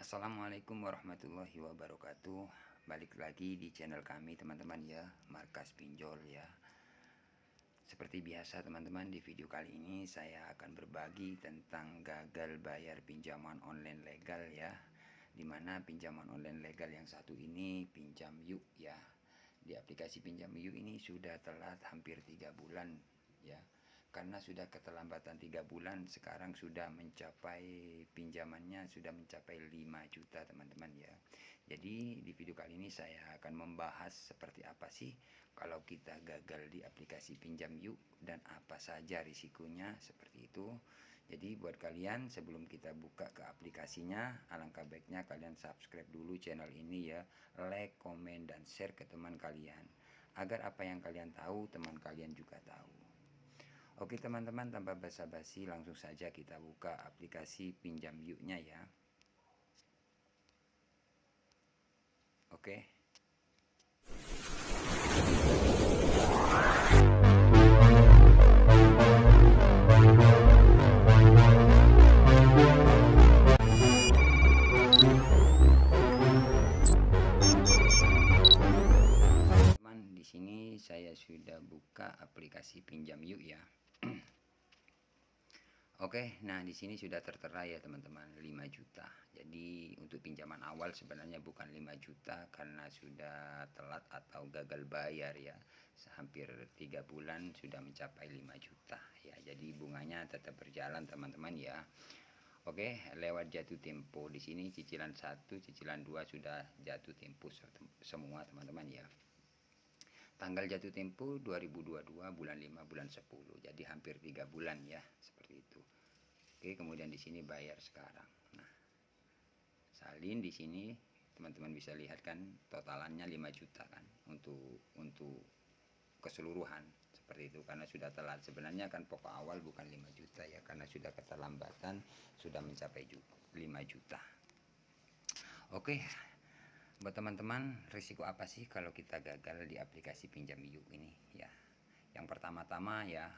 Assalamualaikum warahmatullahi wabarakatuh. Balik lagi di channel kami teman-teman ya, Markas Pinjol ya. Seperti biasa teman-teman, di video kali ini saya akan berbagi tentang gagal bayar pinjaman online legal ya. Dimana pinjaman online legal yang satu ini Pinjam Yuk ya. Di aplikasi Pinjam Yuk ini sudah telat hampir 3 bulan ya. Karena sudah keterlambatan 3 bulan, sekarang sudah mencapai pinjamannya sudah mencapai 5 juta teman-teman ya. Jadi di video kali ini saya akan membahas seperti apa sih kalau kita gagal di aplikasi Pinjam Yuk dan apa saja risikonya seperti itu. Jadi buat kalian, sebelum kita buka ke aplikasinya, alangkah baiknya kalian subscribe dulu channel ini ya, like, komen, dan share ke teman kalian agar apa yang kalian tahu teman kalian juga tahu. Oke teman-teman, tanpa basa-basi langsung saja kita buka aplikasi Pinjam Yuk-nya ya. Oke. Teman, di sini saya sudah buka aplikasi Pinjam Yuk ya. Oke, nah di sini sudah tertera ya teman-teman 5 juta. Jadi untuk pinjaman awal sebenarnya bukan 5 juta karena sudah telat atau gagal bayar ya. Hampir 3 bulan sudah mencapai 5 juta ya. Jadi bunganya tetap berjalan teman-teman ya. Oke, lewat jatuh tempo di sini cicilan 1, cicilan 2 sudah jatuh tempo semua teman-teman ya. Tanggal jatuh tempo 2022 bulan 5 bulan 10. Jadi hampir 3 bulan ya, seperti itu. Oke, kemudian di sini bayar sekarang. Nah, salin di sini teman-teman bisa lihat kan totalannya 5 juta kan untuk keseluruhan seperti itu karena sudah telat. Sebenarnya kan pokok awal bukan 5 juta ya karena sudah keterlambatan sudah mencapai 5 juta. Oke. Buat teman-teman, risiko apa sih kalau kita gagal di aplikasi Pinjam Yuk ini ya? Yang pertama-tama ya,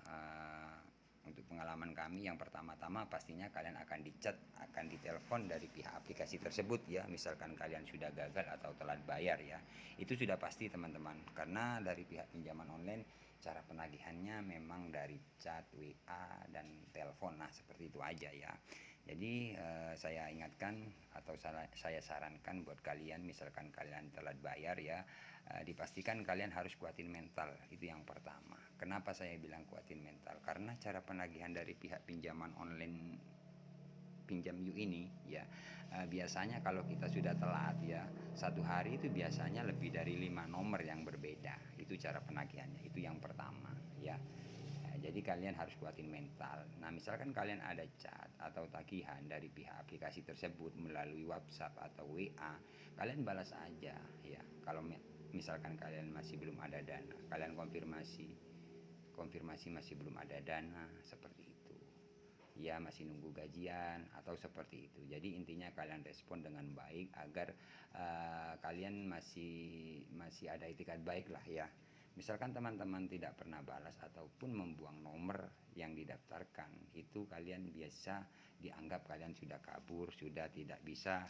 untuk pengalaman kami yang pertama-tama pastinya kalian akan dicat, akan ditelepon dari pihak aplikasi tersebut ya. Misalkan kalian sudah gagal atau telat bayar ya, itu sudah pasti teman-teman. Karena dari pihak pinjaman online cara penagihannya memang dari chat, WA, dan telepon. Nah seperti itu aja ya. Jadi saya ingatkan atau saya sarankan buat kalian, misalkan kalian telat bayar ya, dipastikan kalian harus kuatin mental. Itu yang pertama. Kenapa saya bilang kuatin mental? Karena cara penagihan dari pihak pinjaman online Pinjam Yuk ini ya, biasanya kalau kita sudah telat ya, satu hari itu biasanya lebih dari 5 nomor yang berbeda. Itu cara penagihannya. Itu yang pertama ya. Jadi kalian harus kuatin mental. Nah misalkan kalian ada chat atau tagihan dari pihak aplikasi tersebut melalui WhatsApp atau WA, kalian balas aja ya. Kalau misalkan kalian masih belum ada dana, kalian konfirmasi masih belum ada dana seperti itu ya, masih nunggu gajian atau seperti itu. Jadi intinya kalian respon dengan baik agar kalian masih ada itikat baik lah ya. Misalkan teman-teman tidak pernah balas ataupun membuang nomor yang didaftarkan, itu kalian biasa dianggap kalian sudah kabur, sudah tidak bisa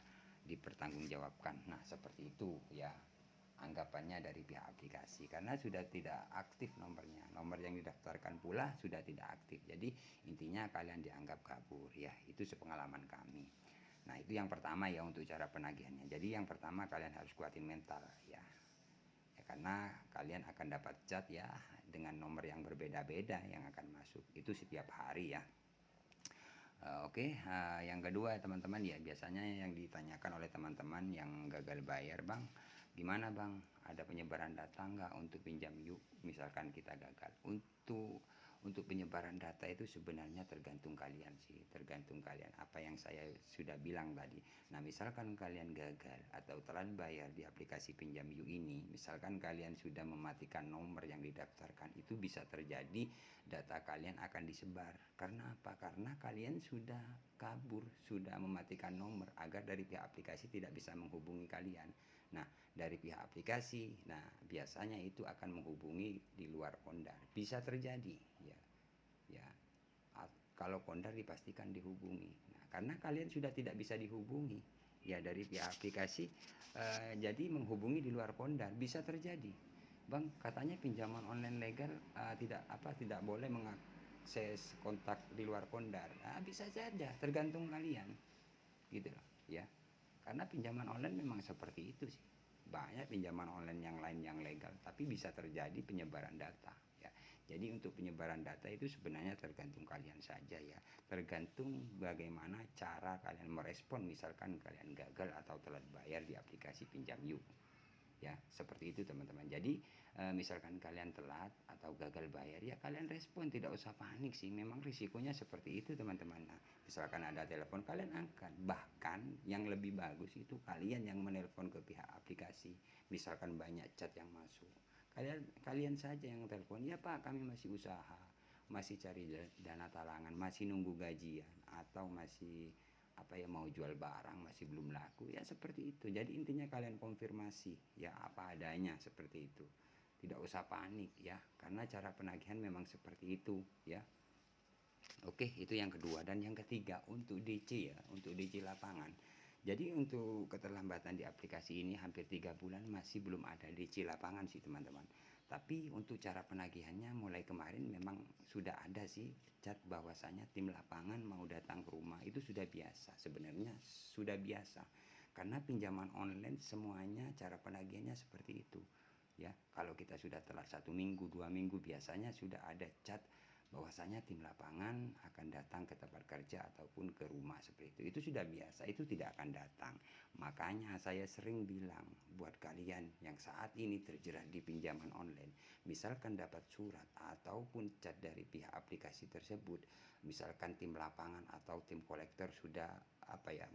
dipertanggungjawabkan. Nah seperti itu ya anggapannya dari pihak aplikasi, karena sudah tidak aktif nomornya, nomor yang didaftarkan pula sudah tidak aktif. Jadi intinya kalian dianggap kabur ya, itu sepengalaman kami. Nah itu yang pertama ya untuk cara penagihannya. Jadi yang pertama kalian harus kuatin mental ya, karena kalian akan dapat chat ya dengan nomor yang berbeda-beda yang akan masuk itu setiap hari ya. Oke, yang kedua teman-teman ya, biasanya yang ditanyakan oleh teman-teman yang gagal bayar, bang gimana bang, ada penyebaran data nggak untuk Pinjam Yuk misalkan kita gagal? Untuk penyebaran data itu sebenarnya tergantung kalian sih, tergantung kalian apa yang saya sudah bilang tadi. Nah misalkan kalian gagal atau telat bayar di aplikasi Pinjam Yuk ini, misalkan kalian sudah mematikan nomor yang didaftarkan, itu bisa terjadi data kalian akan disebar. Karena apa? Karena kalian sudah kabur, sudah mematikan nomor agar dari pihak aplikasi tidak bisa menghubungi kalian. Nah dari pihak aplikasi, nah biasanya itu akan menghubungi di luar kondar, bisa terjadi ya. Kalau kondar dipastikan dihubungi. Nah karena kalian sudah tidak bisa dihubungi ya dari pihak aplikasi, jadi menghubungi di luar Pondar. Bisa terjadi, Bang, katanya pinjaman online legal, tidak boleh mengakses kontak di luar Pondar. Nah, bisa saja, tergantung kalian, gitu loh, ya. Karena pinjaman online memang seperti itu sih. Banyak pinjaman online yang lain yang legal, tapi bisa terjadi penyebaran data, ya. Jadi untuk penyebaran data itu sebenarnya tergantung kalian saja, ya. Tergantung bagaimana cara kalian merespon misalkan kalian gagal atau telat bayar di aplikasi Pinjam Yuk. Ya, seperti itu teman-teman. Jadi misalkan kalian telat atau gagal bayar, ya kalian respon, tidak usah panik sih. Memang risikonya seperti itu teman-teman. Nah, misalkan ada telepon, kalian angkat. Bahkan yang lebih bagus itu kalian yang menelpon ke pihak aplikasi. Misalkan banyak chat yang masuk, kalian saja yang telepon, ya Pak, kami masih usaha, masih cari dana talangan, masih nunggu gajian, atau masih mau jual barang masih belum laku, ya seperti itu. Jadi intinya kalian konfirmasi ya apa adanya, seperti itu. Tidak usah panik ya, karena cara penagihan memang seperti itu ya. Oke, itu yang kedua. Dan yang ketiga, untuk DC ya, untuk DC lapangan. Jadi untuk keterlambatan di aplikasi ini hampir 3 bulan masih belum ada DC lapangan sih teman-teman. Tapi untuk cara penagihannya mulai kemarin memang sudah ada sih chat bahwasanya tim lapangan mau datang ke rumah. Itu sudah biasa, sebenarnya sudah biasa. Karena pinjaman online semuanya cara penagihannya seperti itu. Ya, kalau kita sudah telat 1 minggu, 2 minggu, biasanya sudah ada chat bahwasanya tim lapangan akan datang ke tempat kerja ataupun ke rumah, seperti itu. Itu sudah biasa, itu tidak akan datang. Makanya saya sering bilang buat kalian yang saat ini terjerat di pinjaman online, misalkan dapat surat ataupun chat dari pihak aplikasi tersebut, misalkan tim lapangan atau tim kolektor sudah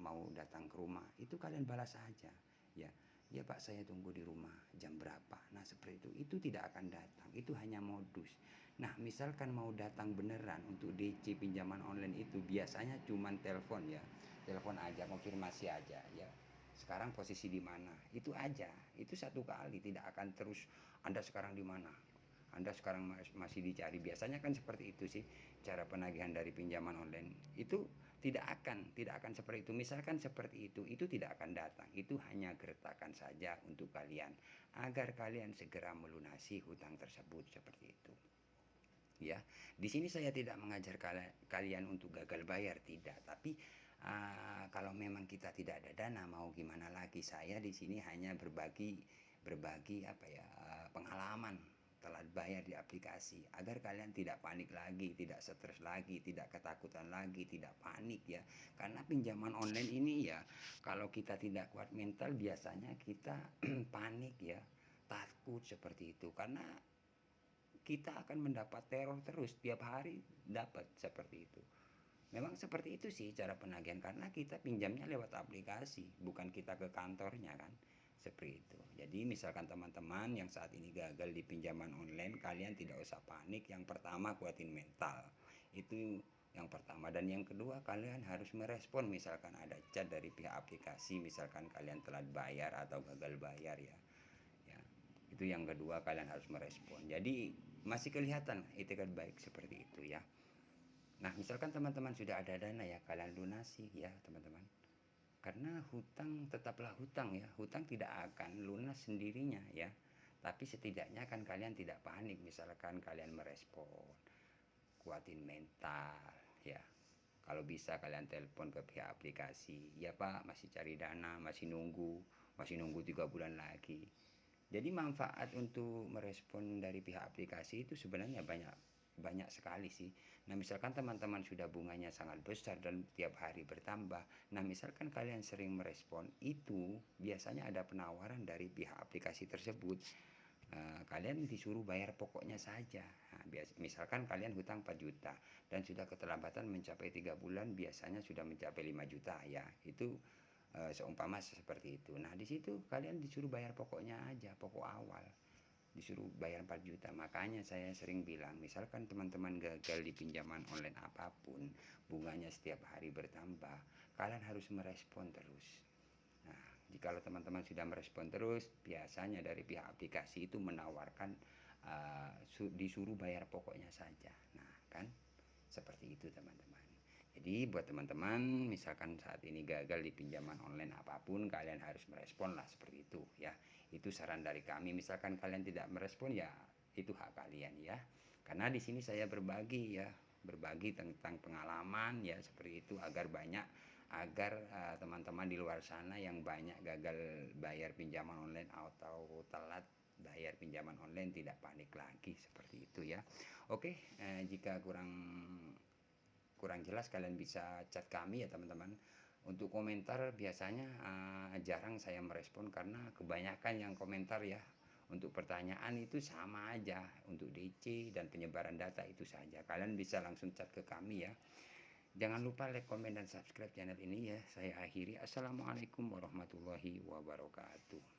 mau datang ke rumah, itu kalian balas saja ya. Ya Pak, saya tunggu di rumah jam berapa. Nah seperti itu tidak akan datang, itu hanya modus. Nah misalkan mau datang beneran untuk DC pinjaman online itu biasanya cuman telepon ya, telepon aja, konfirmasi aja ya, sekarang posisi di mana, itu aja. Itu satu kali, tidak akan terus Anda sekarang di mana, Anda sekarang masih dicari. Biasanya kan seperti itu sih cara penagihan dari pinjaman online. Itu tidak akan seperti itu. Misalkan seperti itu tidak akan datang. Itu hanya gertakan saja untuk kalian agar kalian segera melunasi hutang tersebut, seperti itu. Ya, di sini saya tidak mengajar kalian untuk gagal bayar, tidak. Tapi kalau memang kita tidak ada dana, mau gimana lagi? Saya di sini hanya berbagi pengalaman telat bayar di aplikasi agar kalian tidak panik lagi, tidak stres lagi, tidak ketakutan lagi, tidak panik ya. Karena pinjaman online ini ya, kalau kita tidak kuat mental biasanya kita panik ya, takut, seperti itu. Karena kita akan mendapat teror terus, tiap hari dapat, seperti itu. Memang seperti itu sih cara penagihan, karena kita pinjamnya lewat aplikasi, bukan kita ke kantornya kan, seperti itu. Jadi misalkan teman-teman yang saat ini gagal di pinjaman online, kalian tidak usah panik. Yang pertama, kuatin mental, itu yang pertama. Dan yang kedua, kalian harus merespon misalkan ada chat dari pihak aplikasi, misalkan kalian telat bayar atau gagal bayar ya. Itu yang kedua, kalian harus merespon. Jadi masih kelihatan itikat baik, seperti itu ya. Nah misalkan teman-teman sudah ada dana ya, kalian lunasi ya teman-teman. Karena hutang tetaplah hutang ya, hutang tidak akan lunas sendirinya ya. Tapi setidaknya kan kalian tidak panik, misalkan kalian merespon, kuatin mental ya. Kalau bisa kalian telepon ke pihak aplikasi, ya Pak masih cari dana, masih nunggu 3 bulan lagi. Jadi manfaat untuk merespon dari pihak aplikasi itu sebenarnya banyak sekali sih. Nah misalkan teman-teman sudah bunganya sangat besar dan tiap hari bertambah, nah misalkan kalian sering merespon, itu biasanya ada penawaran dari pihak aplikasi tersebut. Kalian disuruh bayar pokoknya saja. Nah, misalkan kalian hutang 4 juta dan sudah keterlambatan mencapai 3 bulan, biasanya sudah mencapai 5 juta ya. Itu seumpama seperti itu. Nah di situ kalian disuruh bayar pokoknya aja, pokok awal disuruh bayar 4 juta. Makanya saya sering bilang, misalkan teman-teman gagal di pinjaman online apapun, bunganya setiap hari bertambah, kalian harus merespon terus. Nah jika teman-teman sudah merespon terus, biasanya dari pihak aplikasi itu menawarkan disuruh bayar pokoknya saja. Nah kan seperti itu teman-teman. Jadi buat teman-teman, misalkan saat ini gagal di pinjaman online apapun, kalian harus merespon lah seperti itu ya. Itu saran dari kami. Misalkan kalian tidak merespon ya itu hak kalian ya. Karena di sini saya berbagi ya, berbagi tentang pengalaman ya seperti itu agar teman-teman di luar sana yang banyak gagal bayar pinjaman online atau telat bayar pinjaman online tidak panik lagi seperti itu ya. Oke, jika kurang kurang jelas kalian bisa chat kami ya teman-teman. Untuk komentar biasanya jarang saya merespon karena kebanyakan yang komentar ya untuk pertanyaan itu sama aja, untuk DC dan penyebaran data itu saja. Kalian bisa langsung chat ke kami ya. Jangan lupa like, komen, dan subscribe channel ini ya. Saya akhiri. Assalamualaikum warahmatullahi wabarakatuh.